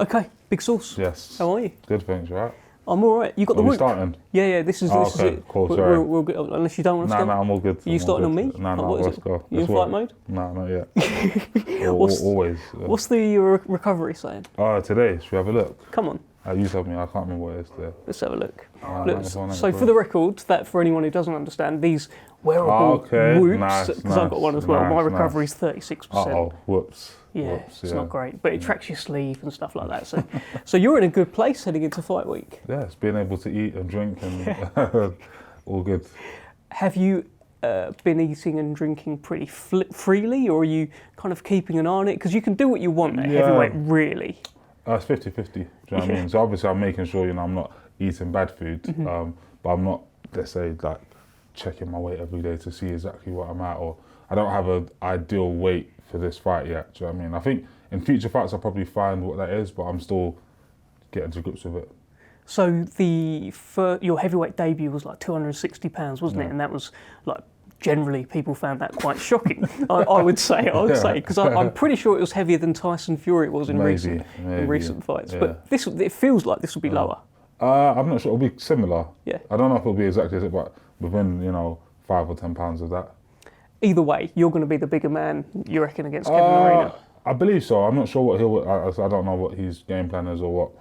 Okay, Big Sauce. Yes. How are you? Good, thanks, right? I'm all right. You got the Are we root? starting? Yeah. This is okay, it. cool, sorry. We'll get, unless you don't want to No, start. I'm all good. Are you starting on me? No, What is let's it? go. You in Let's fight work. mode? No, not yet. Always. What's the recovery saying? Today, should we have a look? Come on, You told me, I can't remember what it is today. let's have a look. Nice. So for the record, that for anyone who doesn't understand, these wearable whoops, because I've got one as well, my recovery's 36%. Oh, whoops. Yeah, Whoops, it's not great, but it tracks your sleeve and stuff like that. So you're in a good place heading into fight week. Yes, being able to eat and drink and all good. Have you been eating and drinking pretty freely, or are you kind of keeping an eye on it? Because you can do what you want at heavyweight, really. It's 50-50, do you know what I mean? So obviously I'm making sure, I'm not eating bad food, but I'm not, let's say, like, checking my weight every day to see exactly what I'm at, or I don't have an ideal weight for this fight yet, do you know what I mean? I think in future fights I'll probably find what that is, but I'm still getting to grips with it. So your heavyweight debut was like 260 pounds, wasn't it? And that was like, generally people found that quite shocking. I would say, because I'm pretty sure it was heavier than Tyson Fury was in recent fights. Yeah. But it feels like this will be lower. I'm not sure. It'll be similar. Yeah. I don't know if it'll be exactly as it, but within 5 or 10 pounds of that. Either way, you're going to be the bigger man, you reckon, against Kevin Lerena? I believe so. I'm not sure what I don't know what his game plan is, or what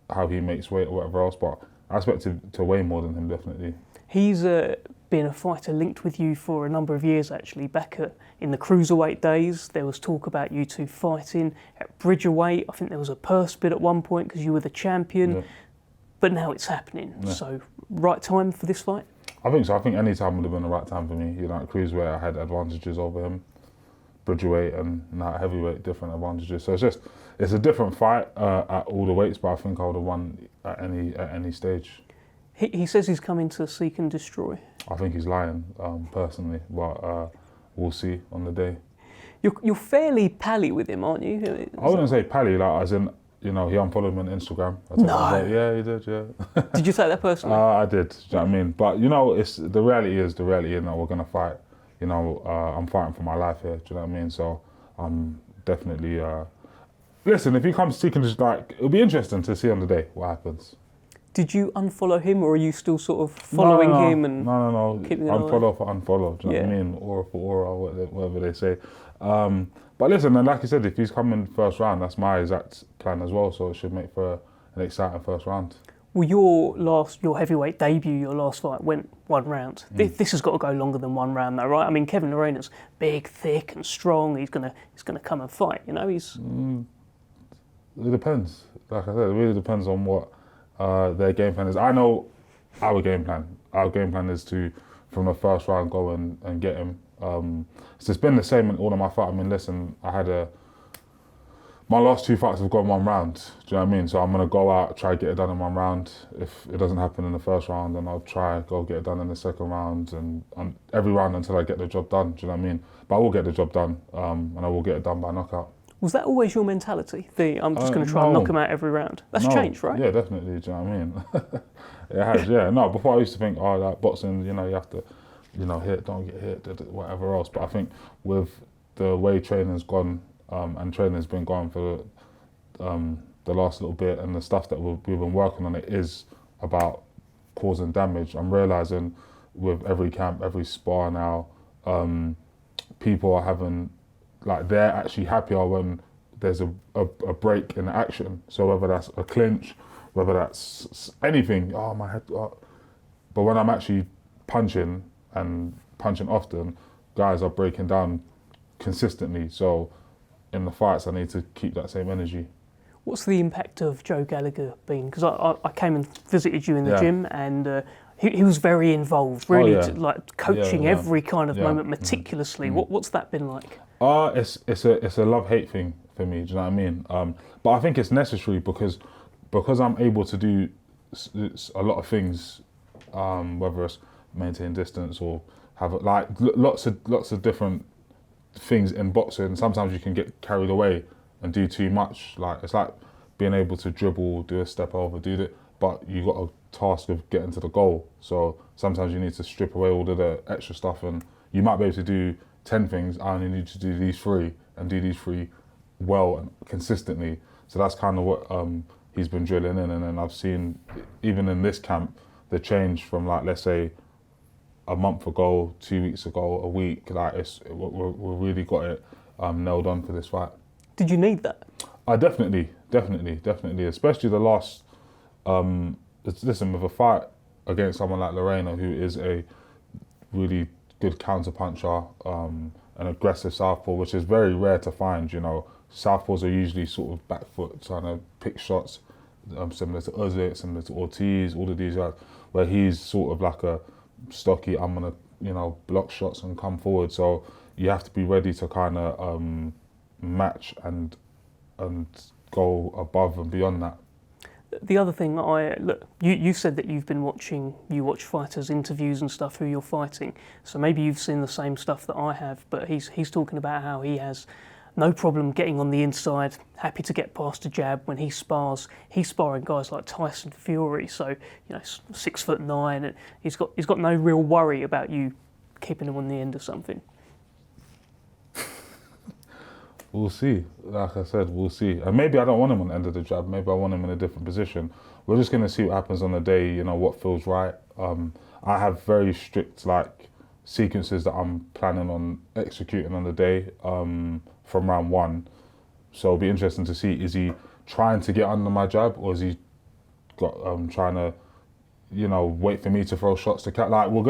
how he makes weight or whatever else. But I expect to weigh more than him, definitely. He's been a fighter linked with you for a number of years, actually. Back in the cruiserweight days, there was talk about you two fighting at bridgerweight. I think there was a purse bid at one point because you were the champion. Yeah. But now it's happening. Yeah. So, right time for this fight? I think so. I think any time would have been the right time for me. At cruiserweight, I had advantages over him. Bridgerweight and now at heavyweight, different advantages. So it's a different fight at all the weights, but I think I would have won at any stage. He says he's coming to seek and destroy. I think he's lying, personally, but we'll see on the day. You're fairly pally with him, aren't you? I wouldn't say pally, like as in, he unfollowed me on Instagram. No. Yeah, he did, yeah. Did you take that personally? I did, do you know what I mean? But, it's the reality, we're going to fight. I'm fighting for my life here, do you know what I mean? So I'm definitely, listen, if he comes seeking, it'll be interesting to see on the day what happens. Did you unfollow him, or are you still sort of following him and No. keeping an eye? Unfollow for unfollow, do you know what I mean? Aura for aura, whatever they say. But listen, and like I said, if he's coming first round, that's my exact plan as well, so it should make for an exciting first round. Well, your heavyweight debut, your last fight went 1 round. This has got to go longer than 1 round, though, right? I mean, Kevin Lerena's big, thick, and strong. He's gonna come and fight. He's. It depends. Like I said, it really depends on what their game plan is. I know our game plan. Our game plan is to, from the first round, go and get him. So it's been the same in all of my fights. I mean, listen, my last 2 fights have gone 1 round. Do you know what I mean? So I'm going to go out, try to get it done in 1 round. If it doesn't happen in the first round, then I'll try go get it done in the second round and every round until I get the job done. Do you know what I mean? But I will get the job done, and I will get it done by knockout. Was that always your mentality? I'm just going to try and knock him out every round. That's changed, right? Yeah, definitely. Do you know what I mean? It has, yeah. No, before I used to think, like boxing, you have to, hit, don't get hit, whatever else. But I think with the way training's gone, and training's been going for the last little bit, and the stuff that we've been working on, it is about causing damage. I'm realising with every camp, every spar now, people are having, they're actually happier when there's a break in the action. So whether that's a clinch, whether that's anything, my head. But when I'm actually punching and punching often, guys are breaking down consistently. So in the fights, I need to keep that same energy. What's the impact of Joe Gallagher been? Because I came and visited you in the gym, and he was very involved, really, coaching every kind of moment meticulously. What's that been like? It's a love-hate thing for me. Do you know what I mean? But I think it's necessary because I'm able to do a lot of things, whether it's maintain distance or have lots of different things in boxing. Sometimes you can get carried away and do too much. It's like being able to dribble, do a step over, but you got a task of getting to the goal. So sometimes you need to strip away all of the extra stuff, and you might be able to do 10 things. I only need to do these 3 and do these 3 well and consistently. So that's kind of what he's been drilling in. And then I've seen, even in this camp, the change from like, let's say, a month ago, 2 weeks ago, a week, like we really got it nailed on for this fight. Did you need that? Definitely, especially the last, listen, with a fight against someone like Lerena, who is a really good counter puncher, an aggressive southpaw, which is very rare to find. You know, southpaws are usually sort of back foot trying to pick shots, similar to Usyk, similar to Ortiz, all of these guys, where he's sort of like a stocky, I'm gonna, you know, block shots and come forward. So you have to be ready to kind of match and go above and beyond that. The other thing that you said that you watch fighters' interviews and stuff who you're fighting, so maybe you've seen the same stuff that I have, but he's talking about how he has no problem getting on the inside, happy to get past a jab when he spars. He's sparring guys like Tyson Fury, so, you know, 6'9", and he's got no real worry about you keeping him on the end of something. We'll see. Like I said, we'll see. And maybe I don't want him on the end of the jab. Maybe I want him in a different position. We're just going to see what happens on the day, you know, what feels right. I have very strict, like, sequences that I'm planning on executing on the day from round one. So it'll be interesting to see, is he trying to get under my jab, or is he trying to, you know, wait for me to throw shots to catch? Like, we're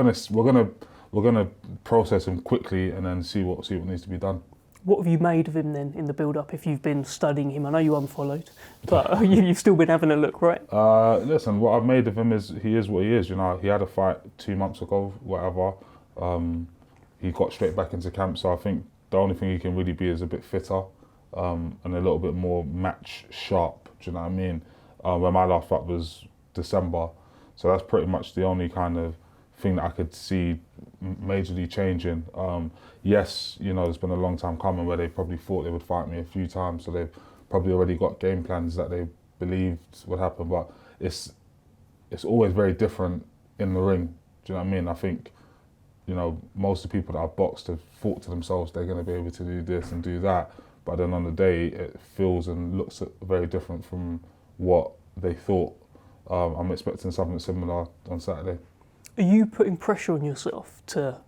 gonna process him quickly and then see what needs to be done. What have you made of him then in the build-up, if you've been studying him? I know you unfollowed, but you've still been having a look, right? Listen, what I've made of him is he is what he is. You know, he had a fight 2 months ago, whatever. He got straight back into camp, so I think the only thing he can really be is a bit fitter and a little bit more match sharp. Do you know what I mean? Where my last fight was December, so that's pretty much the only kind of thing that I could see majorly changing. Yes, you know, it's been a long time coming where they probably thought they would fight me a few times, so they've probably already got game plans that they believed would happen, but it's always very different in the ring. Do you know what I mean? I think, you know, most of the people that I've boxed have thought to themselves they're going to be able to do this and do that, but then on the day it feels and looks very different from what they thought. I'm expecting something similar on Saturday. Are you putting pressure on yourself to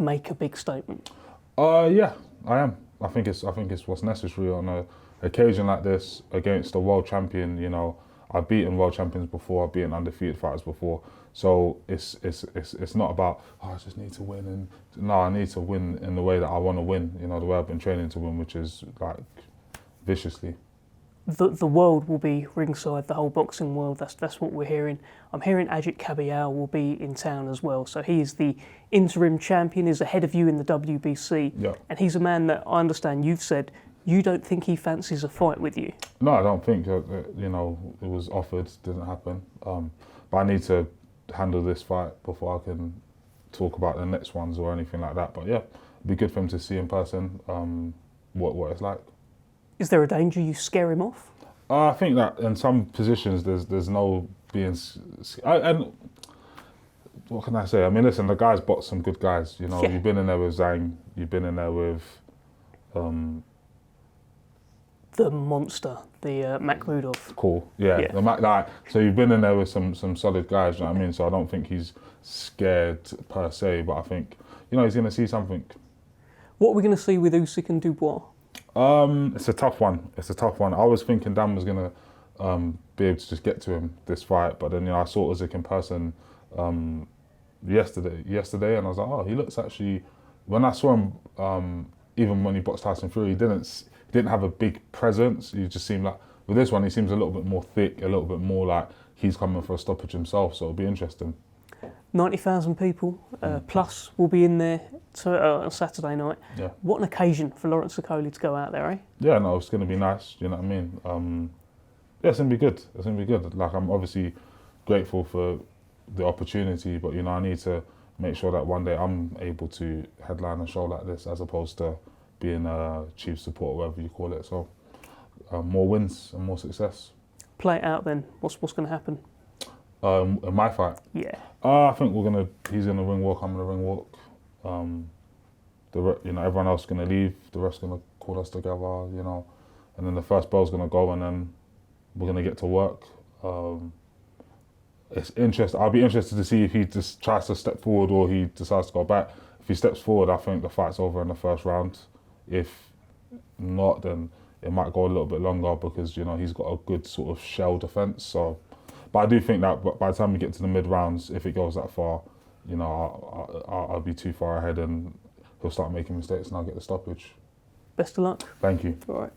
make a big statement? Yeah, I am. I think it's what's necessary on an occasion like this against a world champion. You know, I've beaten world champions before. I've beaten undefeated fighters before. So it's not about, oh, I just need to win. And no, I need to win in the way that I want to win. You know, the way I've been training to win, which is like viciously. The world will be ringside, the whole boxing world, that's what we're hearing. I'm hearing Ajit Kabayal will be in town as well. So he is the interim champion, is ahead of you in the WBC. Yeah. And he's a man that I understand you've said you don't think he fancies a fight with you. No, I don't think. You know, it was offered, didn't happen. But I need to handle this fight before I can talk about the next ones or anything like that. But yeah, it'd be good for him to see in person what it's like. Is there a danger you scare him off? I think that in some positions there's no being, and what can I say? I mean, listen, the guy's boxed some good guys. You know, Yeah. You've been in there with Zhang, you've been in there with The monster, the Makhmudov. Cool, yeah. Yeah. The like, so you've been in there with some solid guys. You know what I mean? So I don't think he's scared per se, but I think, you know, he's going to see something. What are we going to see with Usyk and Dubois? It's a tough one. I was thinking Dan was gonna be able to just get to him this fight, but then, you know, I saw Usyk in person yesterday, and I was like, oh, he looks actually. When I saw him, even when he boxed Tyson Fury, he didn't have a big presence. He just seemed like, with this one, he seems a little bit more thick, a little bit more like he's coming for a stoppage himself. So it'll be interesting. 90,000 people plus will be in there on Saturday night. Yeah. What an occasion for Lawrence Okolie to go out there, eh? Yeah, no, it's going to be nice. You know what I mean? Yeah, it's going to be good. It's going to be good. Like, I'm obviously grateful for the opportunity, but, you know, I need to make sure that one day I'm able to headline a show like this as opposed to being a chief support, whatever you call it. So more wins and more success. Play it out then. What's going to happen? In my fight? Yeah. I think he's gonna ring walk, I'm gonna ring walk. You know, everyone else is gonna leave, the rest gonna call us together, you know. and then the first bell's gonna go, and then we're gonna get to work. It's interesting. I'll be interested to see if he just tries to step forward or he decides to go back. If he steps forward, I think the fight's over in the first round. If not, then it might go a little bit longer because, you know, he's got a good sort of shell defence. So, but I do think that by the time we get to the mid rounds, if it goes that far, you know, I'll be too far ahead and he'll start making mistakes and I'll get the stoppage. Best of luck. Thank you. All right.